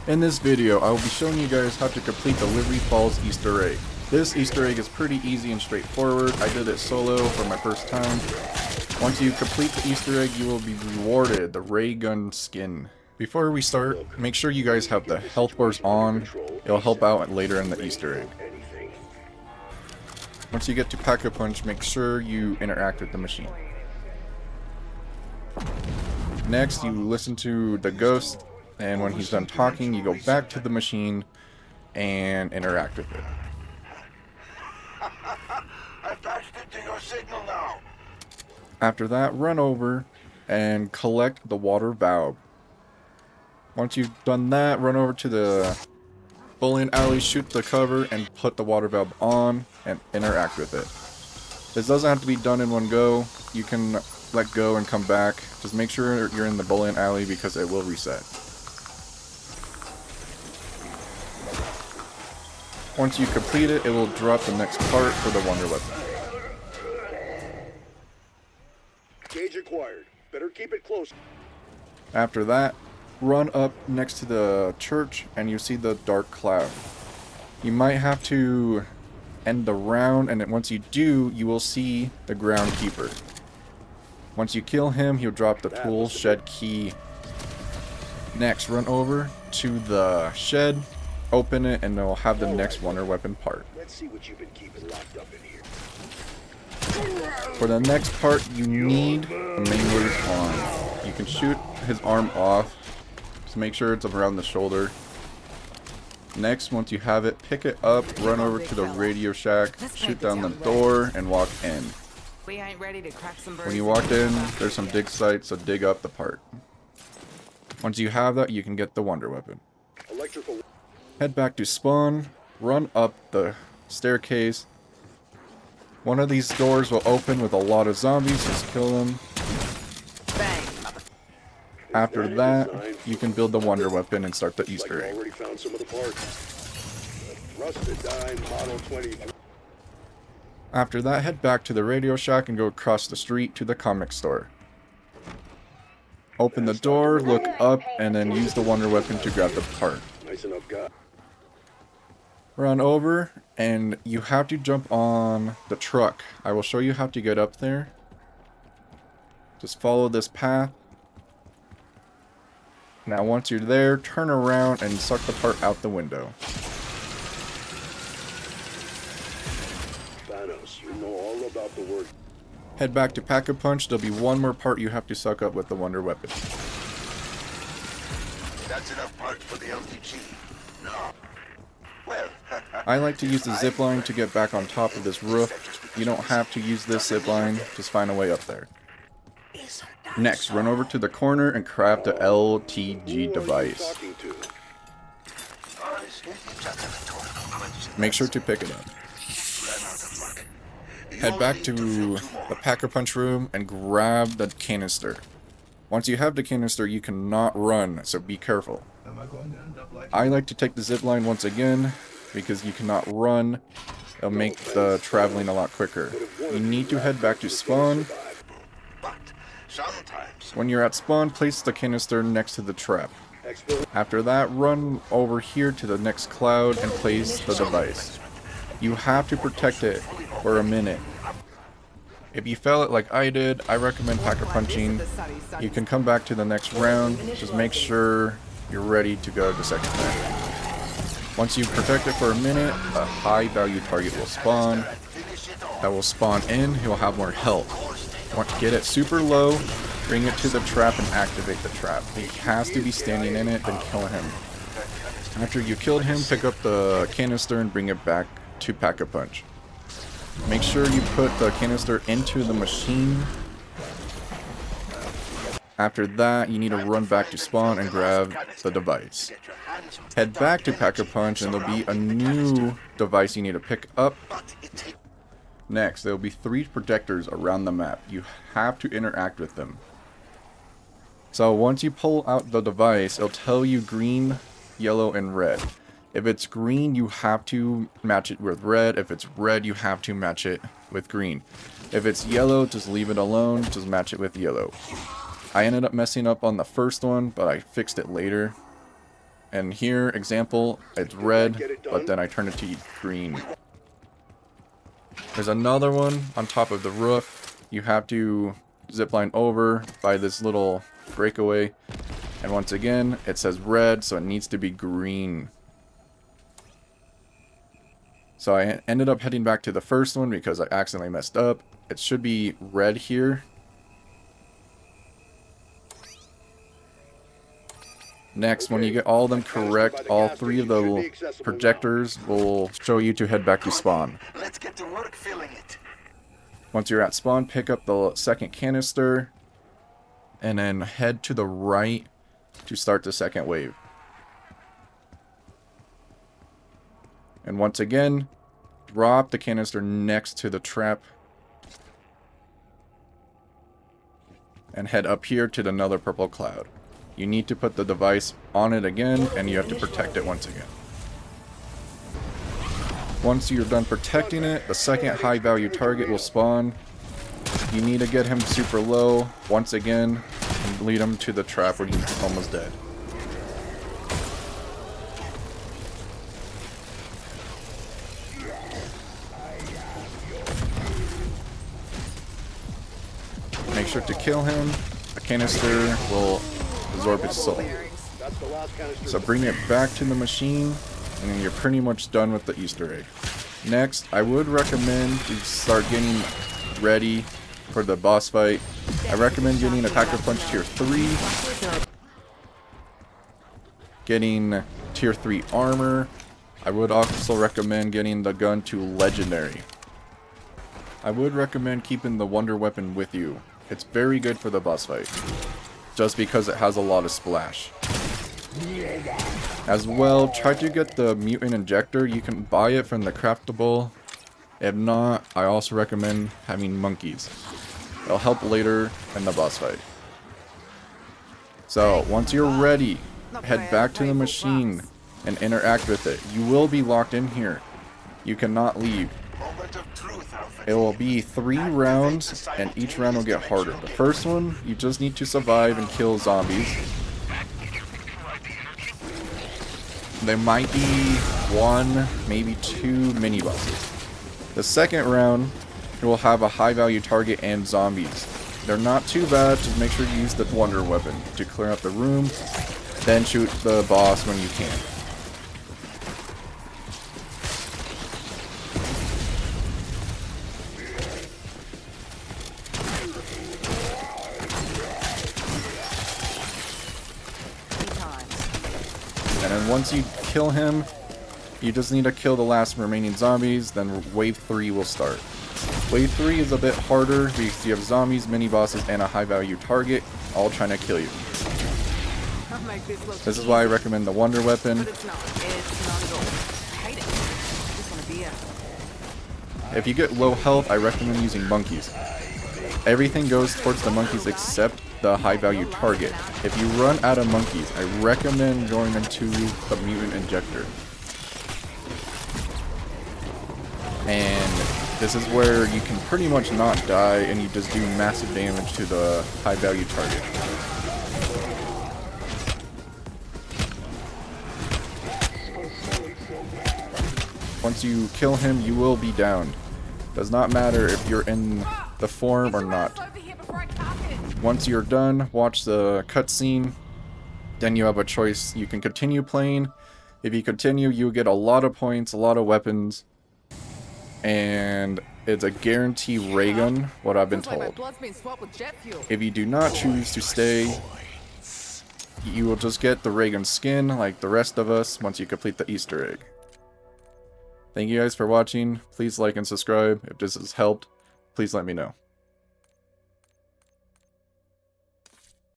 In this video, I will be showing you guys how to complete the Liberty Falls Easter egg. This Easter egg is pretty easy and straightforward. I did it solo for my first time. Once you complete the Easter egg, you will be rewarded the ray gun skin. Before we start, make sure you guys have the health bars on. It'll help out later in the Easter egg. Once you get to PackAPunch, make sure you interact with the machine. Next, you listen to the ghost, and when he's done talking, you go back to the machine and interact with it. I patched it to your signal now. After that, run over and collect the water valve. Once you've done that, run over to the bowling alley, shoot the cover, and put the water valve on and interact with it. This doesn't have to be done in one go. You can let go and come back. Just make sure you're in the bowling alley because it will reset. Once you complete it, it will drop the next part for the Wonder Weapon. Gauge acquired. Better keep it close. After that, run up next to the church and you see the dark cloud. You might have to end the round, and then once you do, you will see the groundkeeper. Once you kill him, he'll drop the tool shed key. Next, run over to the shed, open it, and it'll have the next Wonder Weapon part. Let's see what you've been keeping locked up in here. For the next part, you need the Mangler's arm. You can shoot his arm off. Just make sure it's around the shoulder. Next, once you have it, pick it up, run over to the Radio Shack, shoot down the door, and walk in. We ain't ready to crack some birds. When you walk in, there's some dig sites, so dig up the part. Once you have that, you can get the Wonder Weapon. Electrical. Head back to spawn, run up the staircase. One of these doors will open with a lot of zombies, just kill them. Bang. After that, you can build the Wonder Weapon and start the Easter Like egg. you already found some of the parts. Rusted dime, model 20. After that, head back to the Radio Shack and go across the street to the comic store. Open the door, look up, and then use the Wonder Weapon to grab the part. Nice enough guy. Run over, and you have to jump on the truck. I will show you how to get up there. Just follow this path. Now once you're there, turn around and suck the part out the window. Thanos, you know all about the word. Head back to PackAPunch. There'll be one more part you have to suck up with the Wonder Weapon. That's enough parts for the LTG. No. Well, I like to use the zip line to get back on top of this roof. You don't have to use this zip line, just find a way up there. Next, run over to the corner and craft the LTG device. Make sure to pick it up. Head back to the PackAPunch room and grab the canister. Once you have the canister, you cannot run, so be careful. I like to take the zip line once again, because you cannot run. It'll make the traveling a lot quicker. You need to head back to spawn. When you're at spawn, place the canister next to the trap. After that, run over here to the next cloud and place the device. You have to protect it for a minute. If you fail it like I did, I recommend PackAPunching. You can come back to the next round. Just make sure you're ready to go the second time. Once you protect it for a minute, a high value target will spawn. That will spawn in, he'll have more health. Want to get it super low, bring it to the trap and activate the trap. He has to be standing in it, then kill him. After you killed him, pick up the canister and bring it back to PackAPunch. Make sure you put the canister into the machine. After that, you need to run back to spawn and grab the device. Head back to PackAPunch and there'll be a new device you need to pick up. Next, there will be 3 projectors around the map. You have to interact with them. So once you pull out the device, it'll tell you green, yellow, and red. If it's green, you have to match it with red. If it's red, you have to match it with green. If it's yellow, just leave it alone. Just match it with yellow. I ended up messing up on the first one, but I fixed it later. And here, example, it's red, but then I turn it to green. There's another one on top of the roof. You have to zipline over by this little breakaway. And once again, it says red, so it needs to be green. So I ended up heading back to the first one because I accidentally messed up. It should be red here. Next, when you get all of them correct, all 3 of the projectors will show you to head back to spawn. Let's get to work filling it. Once you're at spawn, pick up the second canister and then head to the right to start the second wave. And once again, drop the canister next to the trap and head up here to another purple cloud. You need to put the device on it again, and you have to protect it once again. Once you're done protecting it, the second high value target will spawn. You need to get him super low once again and lead him to the trap where he's almost dead. Make sure to kill him. A canister will absorb his soul. So bring it back to the machine, and then you're pretty much done with the Easter egg. Next, I would recommend you start getting ready for the boss fight. I recommend getting a PackAPunch tier 3, getting tier 3 armor. I would also recommend getting the gun to legendary. I would recommend keeping the wonder weapon with you. It's very good for the boss fight, just because it has a lot of splash. As well, try to get the mutant injector. You can buy it from the craftable. If not, I also recommend having monkeys. It'll help later in the boss fight. So, once you're ready, head back to the machine and interact with it. You will be locked in here. You cannot leave. It will be 3 rounds, and each round will get harder. The first one, you just need to survive and kill zombies. There might be 1, maybe 2 mini-bosses. The second round, it will have a high-value target and zombies. They're not too bad, just make sure you use the wonder weapon to clear out the room, then shoot the boss when you can. And then once you kill him, you just need to kill the last remaining zombies, then wave 3 will start. Wave 3 is a bit harder because you have zombies, mini-bosses, and a high-value target, all trying to kill you. This is why I recommend the wonder weapon. If you get low health, I recommend using monkeys. Everything goes towards the monkeys except the high value target. If you run out of monkeys, I recommend going into the mutant injector. And this is where you can pretty much not die and you just do massive damage to the high value target. Once you kill him, you will be downed. Does not matter if you're in the form or not. Once you're done, watch the cutscene. Then you have a choice. You can continue playing. If you continue, you get a lot of points, a lot of weapons. And it's a guarantee ray gun, what I've been told. If you do not choose to stay, you will just get the ray gun skin like the rest of us once you complete the Easter egg. Thank you guys for watching. Please like and subscribe. If this has helped, please let me know.